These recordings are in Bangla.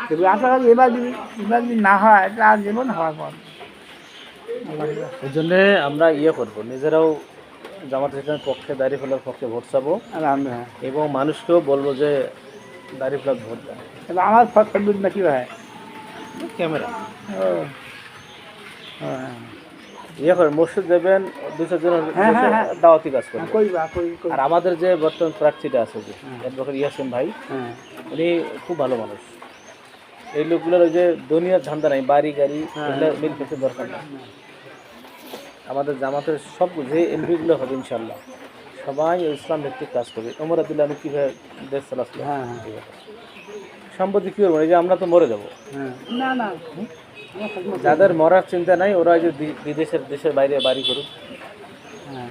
তবে আশা করি এবার যদি না হয় তা আর জীবন হওয়ার পর এই জন্যে আমরা করবো, নিজেরাও জামাত ইসলামের পক্ষে, দাঁড়িয়ে ফেলার পক্ষে ভোট চাবো আলহামদুলিল্লাহ। এবং মানুষকেও বলবো যে দাঁড়িয়ে ফেলার ভোট দেয়। তবে আমার ফটো নাকি ভাই ক্যামেরা ও হ্যাঁ করে মসজিদ দেবেন, 2-4 জন হ্যাঁ হ্যাঁ হ্যাঁ দাওয়াতি কাজ করবে। কইবা কই আর আমাদের যে বর্তমান প্রার্থীটা আছে যে হ্যাঁ। অ্যাডভোকেট ইয়াসিন ভাই, হ্যাঁ উনি খুব ভালো মানুষ। এই লোকগুলোর ওই যে দুনিয়ার ধান্দা নাই, বাড়ি গাড়ি এগুলো মিল করতে দরকার নেই। আমাদের জামাতের সব যে এমপিগুলো হবে ইনশাল্লাহ সবাই ইসলাম ভিত্তিক কাজ করবে। ওমর আব্দুল্লাহ আমি কীভাবে দেশ চালাচ্ছিল, হ্যাঁ সম্পত্তি কী করবো, এই যে আমরা তো মরে যাবো। হ্যাঁ না না যাদের মরার চিন্তা নাই ওরা যে দেশের বাইরে বাড়ি করুক। হ্যাঁ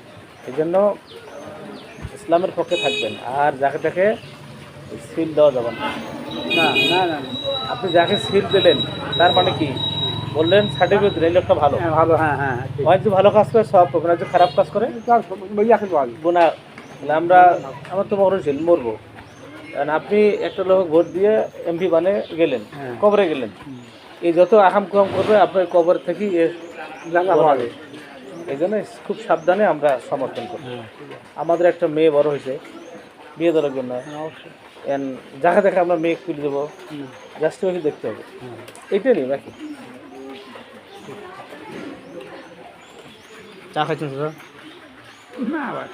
এই জন্য ইসলামের পক্ষে থাকবেন। আর যাকে তাকে সিল দেওয়া যাবে না। না না না আপনি যাকে সিল দিলেন তার মানে কি বললেন, সার্টিফিকেট দিলেন এই লোকটা ভালো, হ্যাঁ ভালো হ্যাঁ হ্যাঁ ঠিক। হয় যে ভালো কাজ করে সব পাবেন, আর যে খারাপ কাজ করে তার বইয়াকে বল গুণা। তাহলে আমার তো মরণশীল, মরবো। কারণ আপনি একটা লোক ভোট দিয়ে এমপি গেলেন, হ্যাঁ। কবরে গেলেন, এই যত আহাম কুহাম করবে আপনার কবর থেকেই জানা হবে এই জন্য খুব সাবধানে আমরা সমর্থন করি। হ্যাঁ আমাদের একটা মেয়ে বড় হয়েছে, বিয়ে দেওয়ার জন্য অবশ্যই যাকে দেখে আমরা মেয়ে তুলে দেবো, হুম জাস্ট ওকে দেখতে হবে, হুম এইটাই নেই নাকি। চা খাইছেন স্যার? না আবার